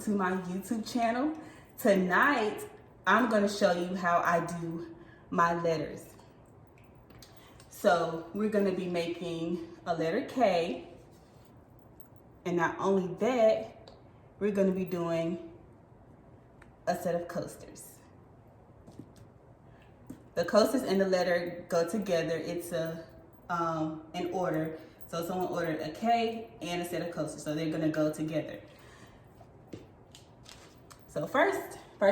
to my YouTube channel. Tonight, I'm going to show you how I do my letters. So we're going to be making a letter K, and not only that, we're going to be doing a set of coasters. The coasters and the letter go together. It's in order. So someone ordered a K and a set of coasters, so they're gonna go together. So first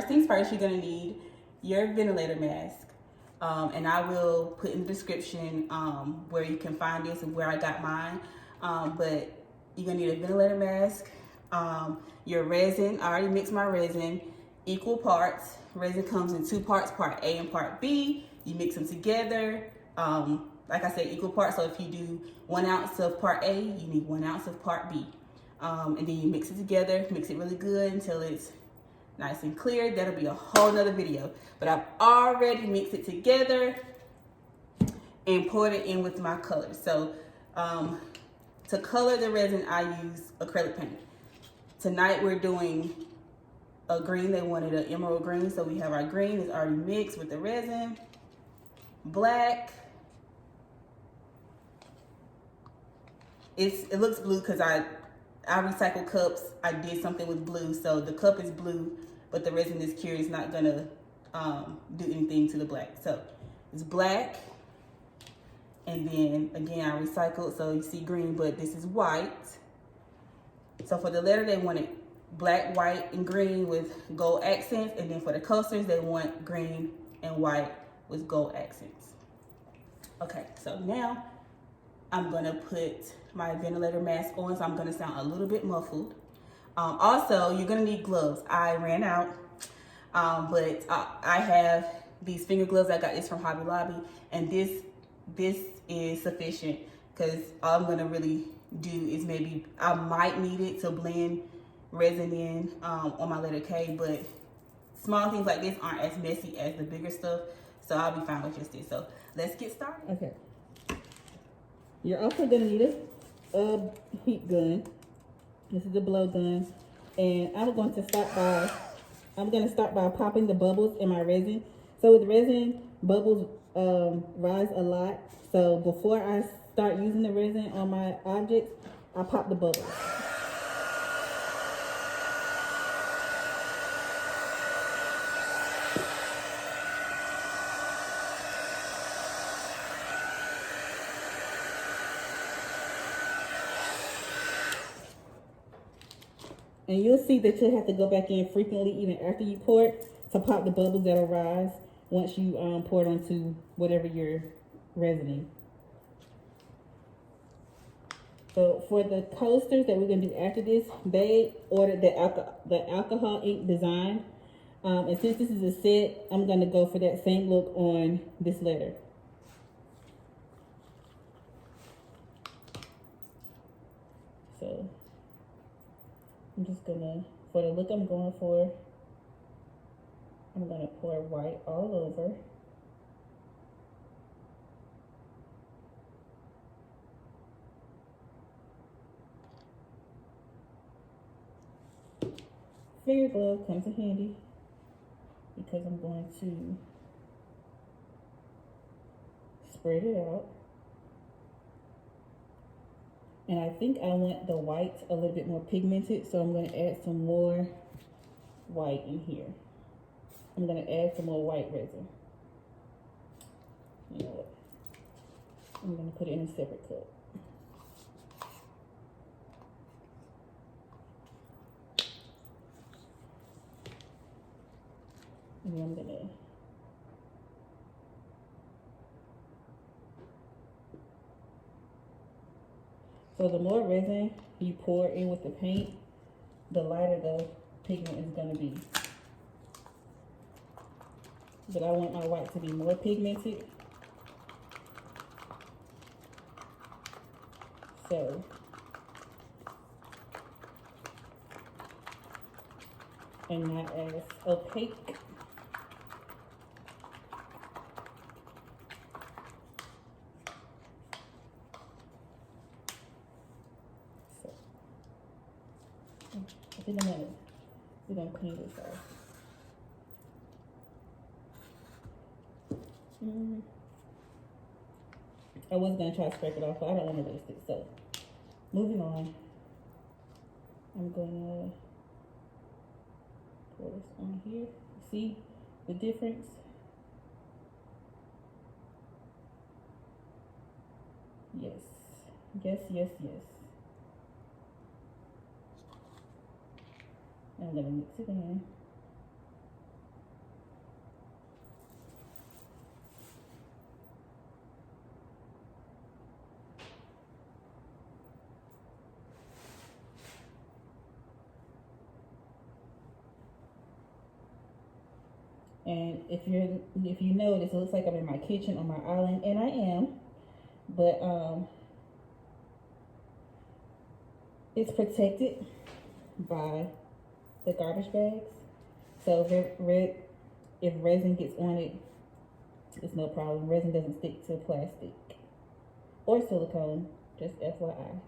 things first, you're gonna need your ventilator mask. And I will put in the description where you can find this and where I got mine. But you're gonna need a ventilator mask, your resin. I already mixed my resin, equal parts. Resin comes in 2 parts, part A and part B. You mix them together. Like I said, equal parts. So if you do 1 ounce of part A, you need 1 ounce of part B. And then you mix it together, mix it really good until it's nice and clear. That'll be a whole nother video. But I've already mixed it together and poured it in with my colors. So to color the resin, I use acrylic paint. Tonight we're doing a green. They wanted an emerald green, so we have our green. It's already mixed with the resin. Black. It looks blue because I recycle cups. I did something with blue, so the cup is blue, but the resin is cure. It's not gonna do anything to the black. So it's black, and then again I recycled, so you see green, but this is white. So for the letter, they wanted black, white, and green with gold accents, and then for the coasters, they want green and white with gold accents. Okay, so now I'm gonna put my ventilator mask on, so I'm gonna sound a little bit muffled. Also, you're gonna need gloves. I ran out, but I have these finger gloves. I got this from Hobby Lobby, and this is sufficient because all I'm gonna really do is maybe, I might need it to blend resin in on my letter K, but small things like this aren't as messy as the bigger stuff, so I'll be fine with just this. So let's get started. Okay. You're also gonna need a heat gun. This is a blow gun, and I'm going to start by popping the bubbles in my resin. So with resin, bubbles rise a lot. So before I start using the resin on my objects, I pop the bubbles. And you'll see that you'll have to go back in frequently, even after you pour it, to pop the bubbles that'll rise once you pour it onto whatever you're resining. So for the coasters that we're gonna do after this, they ordered the alcohol ink design. And since this is a set, I'm gonna go for that same look on this letter. So I'm just gonna, for the look I'm going for, I'm gonna pour white all over. Finger glove comes in handy because I'm going to spread it out. And I think I want the white a little bit more pigmented, so I'm going to add some more white in here. I'm going to add some more white resin. You know what? I'm going to put it in a separate cup. And then I'm going to So the more resin you pour in with the paint, the lighter the pigment is going to be. But I want my white to be more pigmented. So and not as opaque. So, I think I'm gonna We're gonna clean this off. I was gonna try to scrape it off, but I don't want to waste it. So, moving on. I'm gonna pour this on here. See the difference? Yes. Yes, yes, yes. I'm gonna mix it in. And if you notice, it looks like I'm in my kitchen on my island, and I am, but it's protected by the garbage bags. So if resin gets on it, it's no problem. Resin doesn't stick to plastic or silicone, just FYI.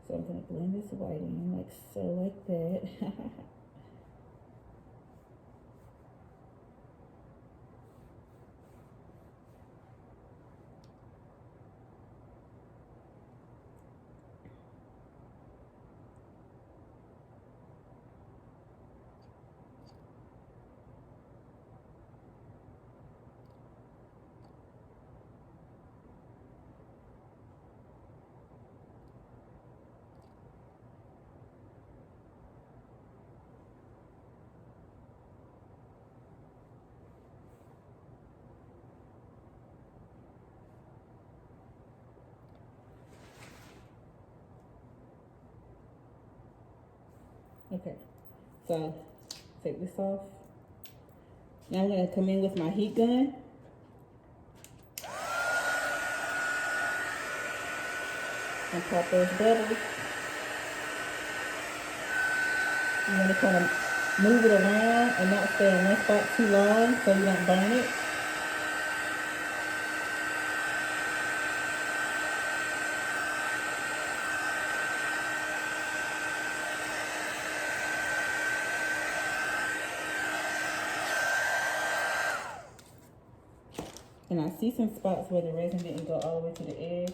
So I'm gonna blend this white in like so, like that. Okay, so take this off. Now I'm gonna come in with my heat gun. And pop those bubbles. I'm gonna kind of move it around and not stay in one spot too long so you don't burn it. And I see some spots where the resin didn't go all the way to the edge.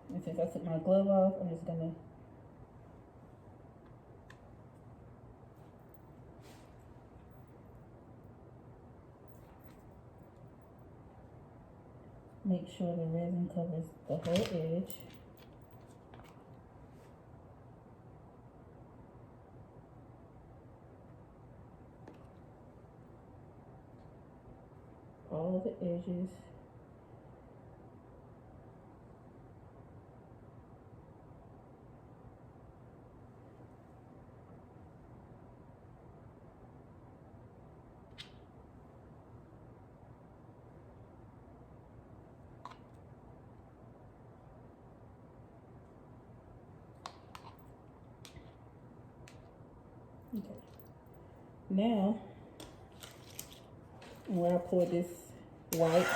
And since I took my glove off, I'm just gonna make sure the resin covers the whole edge. All the edges. Okay. Now, where I pour this white,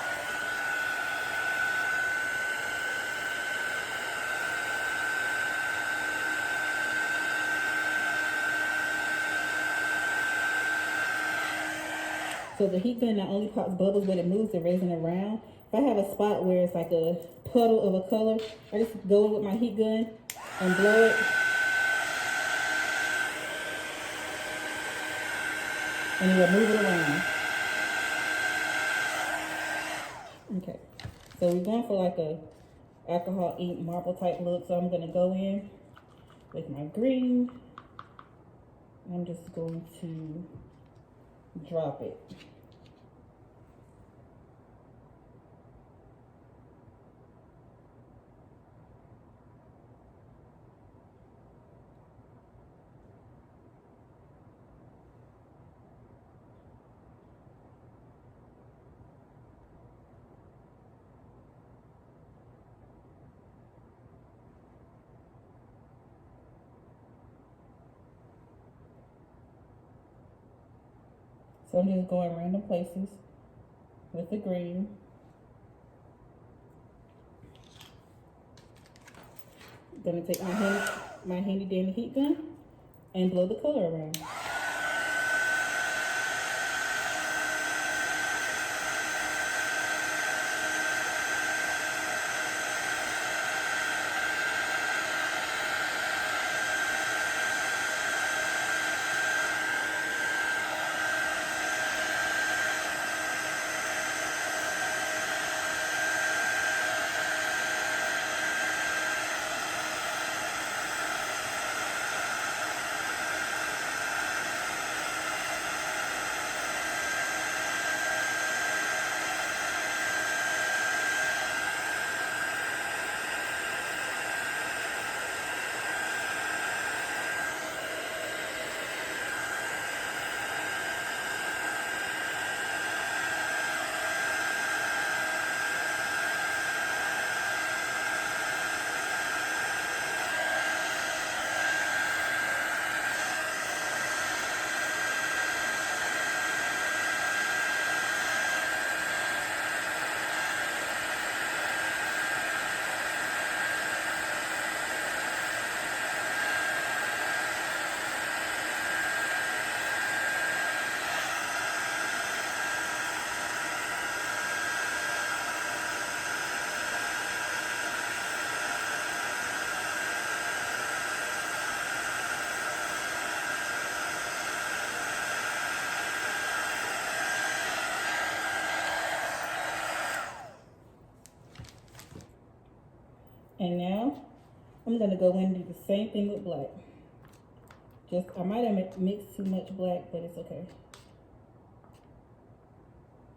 so the heat gun not only pops bubbles, but it moves the resin around. If I have a spot where it's like a puddle of a color, I just go in with my heat gun and blow it. And it'll move it around. Okay, so we're going for like a alcohol ink marble type look. So I'm gonna go in with my green. I'm just going to drop it. So I'm just going random places with the green. Gonna take my handy dandy heat gun and blow the color around. And now I'm gonna go in and do the same thing with black. I might have mixed too much black, but it's okay.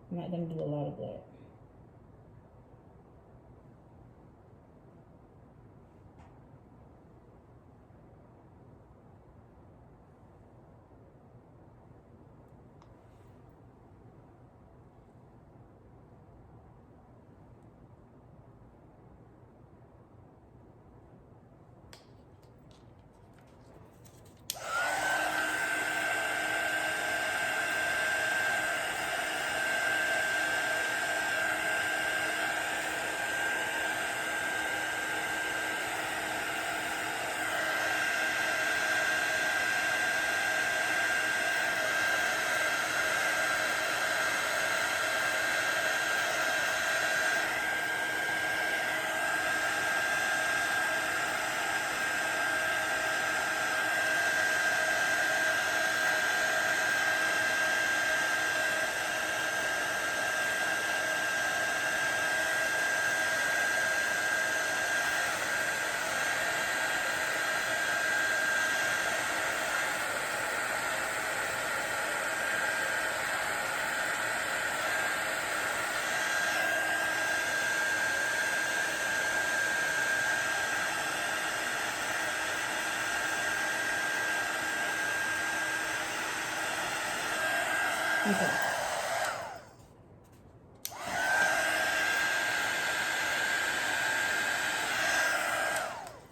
I'm not gonna do a lot of black. Okay.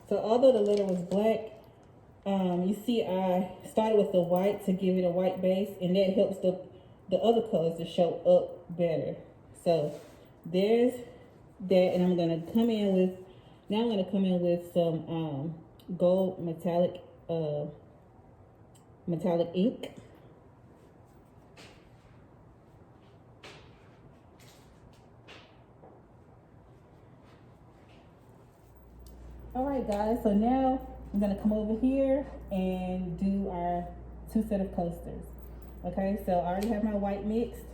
So although the letter was black, you see I started with the white to give it a white base, and that helps the other colors to show up better. So there's that, and I'm gonna come in with some gold metallic ink. All right, guys, so now I'm gonna come over here and do our 2 set of coasters. Okay, so I already have my white mixed,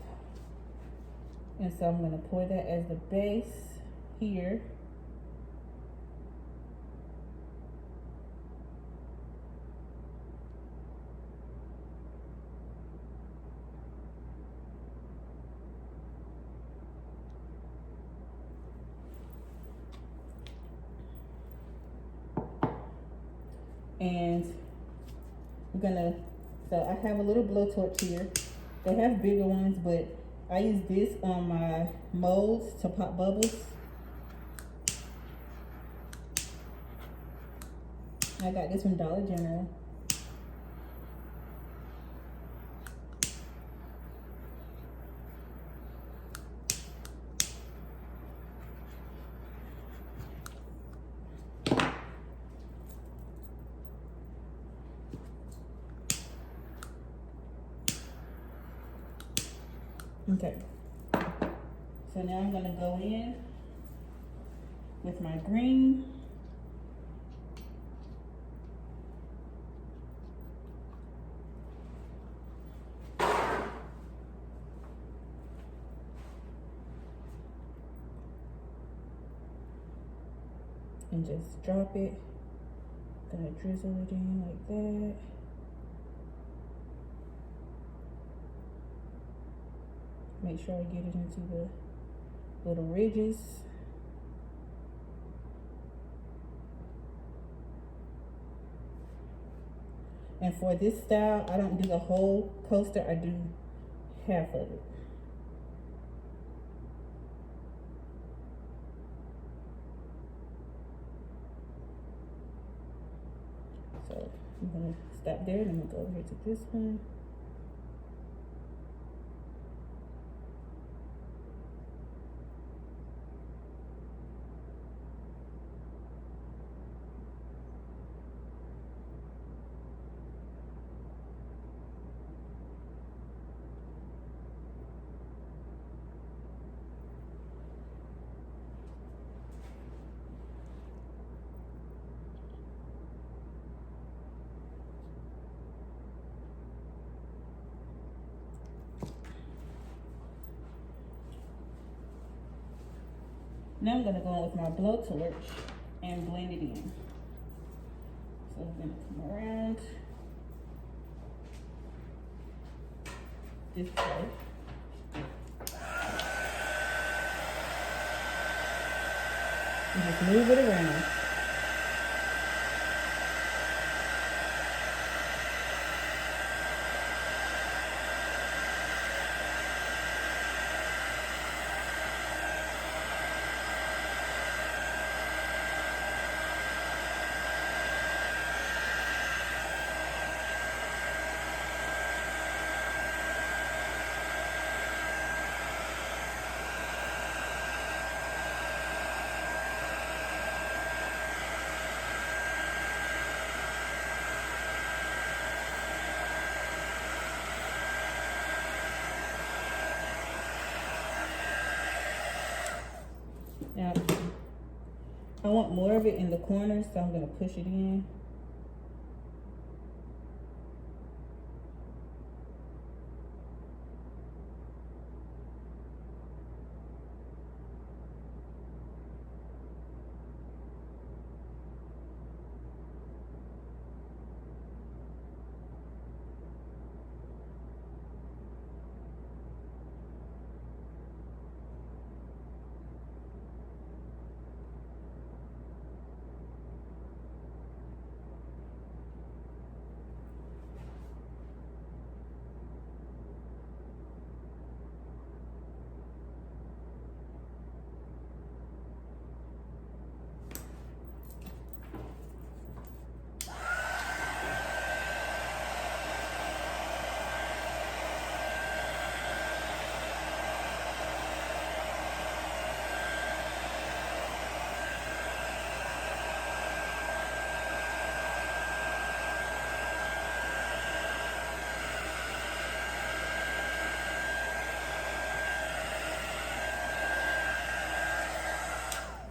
and so I'm gonna pour that as the base here. And we're gonna, so I have a little blowtorch here. They have bigger ones, but I use this on my molds to pop bubbles. I got this from Dollar General. Okay. So now I'm gonna go in with my green. And just drop it. Gonna drizzle it in like that. Make sure I get it into the little ridges. And for this style, I don't do the whole coaster, I do half of it. So I'm gonna stop there and I'm gonna go over here to this one. Now I'm gonna go in with my blowtorch and blend it in. So I'm gonna come around this way. And just move it around. Now, I want more of it in the corners, so I'm gonna push it in.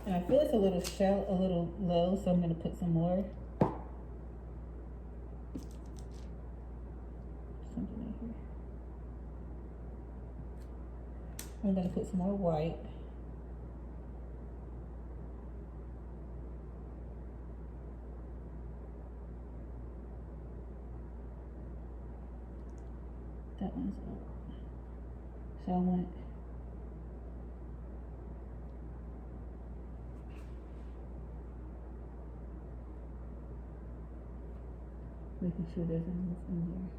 And I feel it's a little shallow, a little low, so I'm gonna put some more. Something in here. I'm gonna put some more white. That one's up. So I want making sure there's enough in there.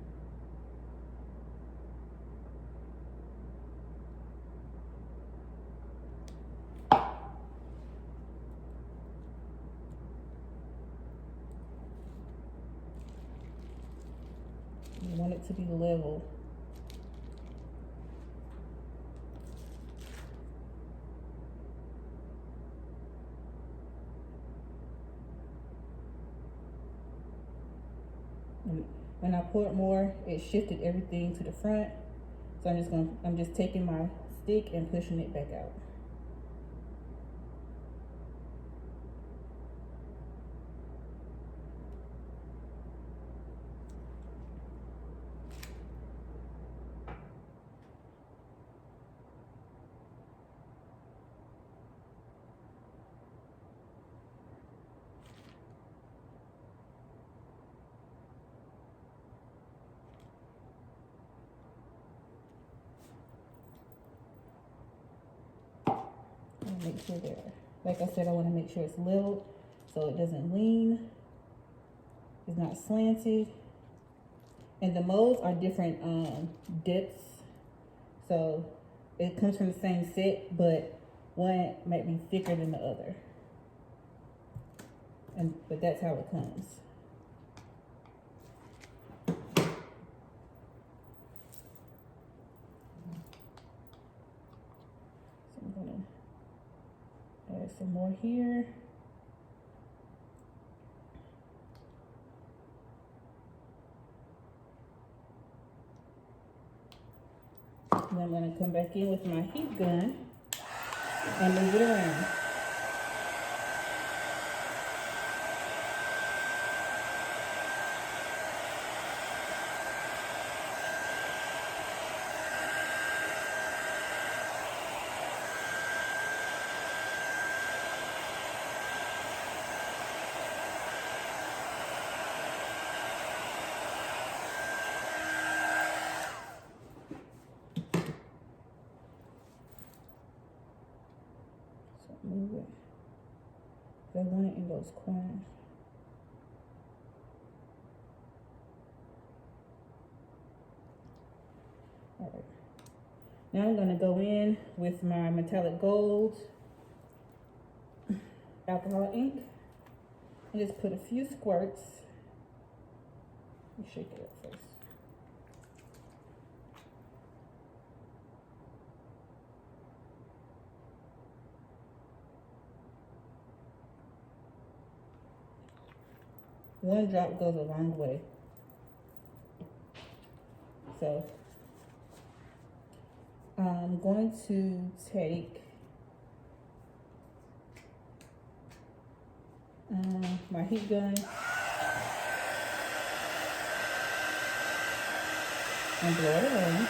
You want it to be level. When I poured more, it shifted everything to the front. So I'm just taking my stick and pushing it back out. Make sure that, like I said, I want to make sure it's leveled so it doesn't lean, it's not slanted. And the molds are different depths, so it comes from the same set, but one might be thicker than the other, but that's how it comes. So I'm gonna add some more here. And I'm going to come back in with my heat gun and move it around. Move it. I want it in those corners. All right. Now I'm going to go in with my metallic gold alcohol ink and just put a few squirts. Let me shake it up first. One drop goes a long way. So I'm going to take my heat gun and blow it away.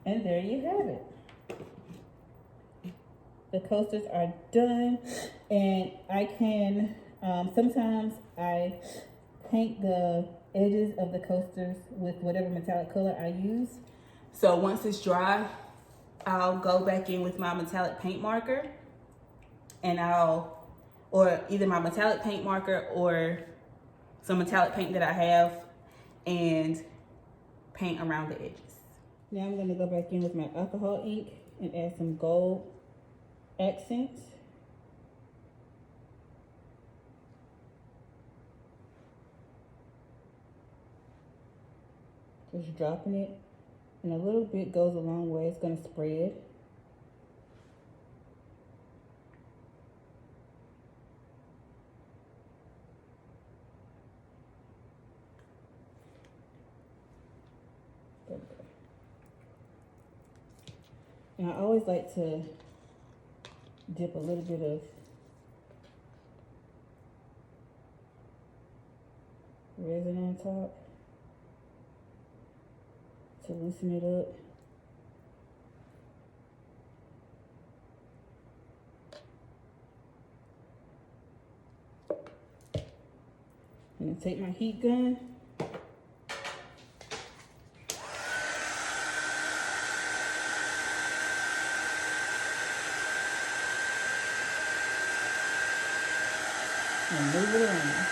And there you have it. The coasters are done, and I can, sometimes I paint the edges of the coasters with whatever metallic color I use. So once it's dry, I'll go back in with my metallic paint marker, and or either my metallic paint marker or some metallic paint that I have, and paint around the edges. Now I'm going to go back in with my alcohol ink and add some gold accents. Just dropping it, and a little bit goes a long way. It's going to spread. And I always like to dip a little bit of resin on top to loosen it up. I'm gonna take my heat gun . and move it around.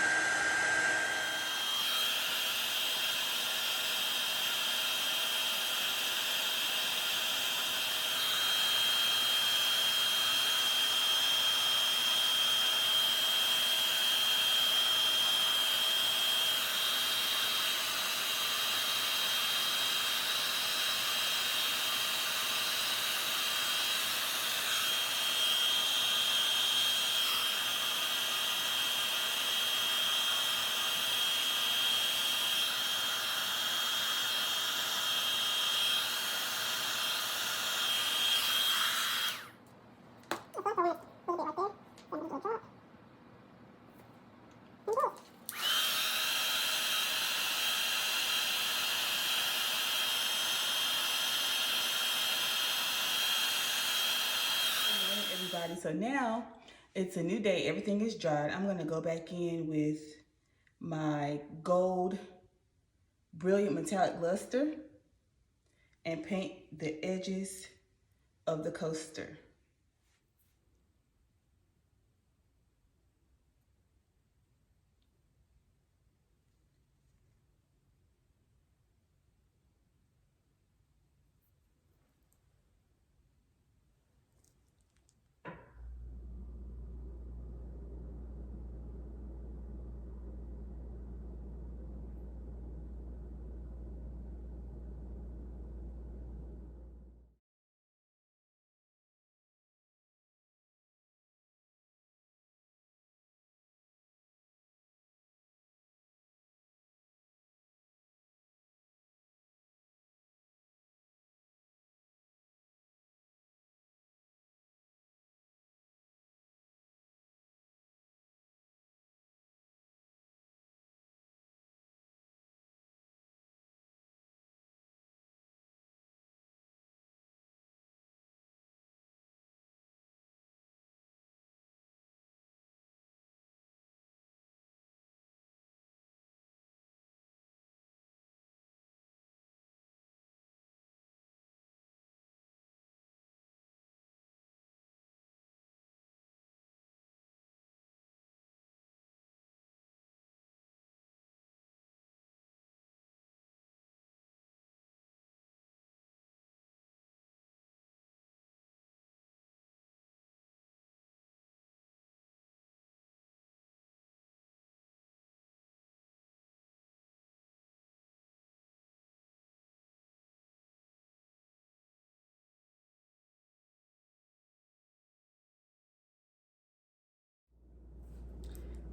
Everybody, so now it's a new day. Everything is dried. I'm going to go back in with my gold brilliant metallic luster and paint the edges of the coaster.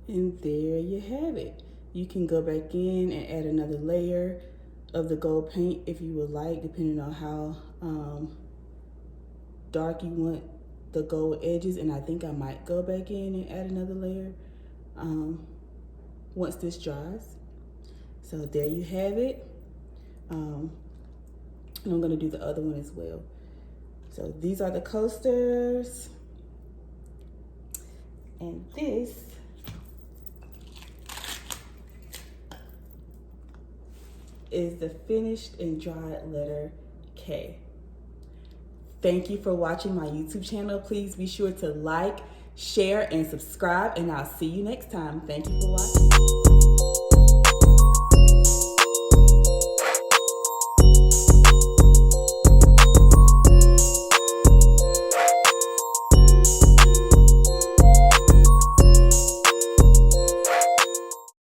And there you have it. You can go back in and add another layer of the gold paint if you would like, depending on how dark you want the gold edges. And I think I might go back in and add another layer once this dries. So there you have it. And I'm gonna do the other one as well. So these are the coasters. And this is the finished and dried letter K. Thank you for watching my YouTube channel. Please be sure to like, share, and subscribe, and I'll see you next time. Thank you for watching.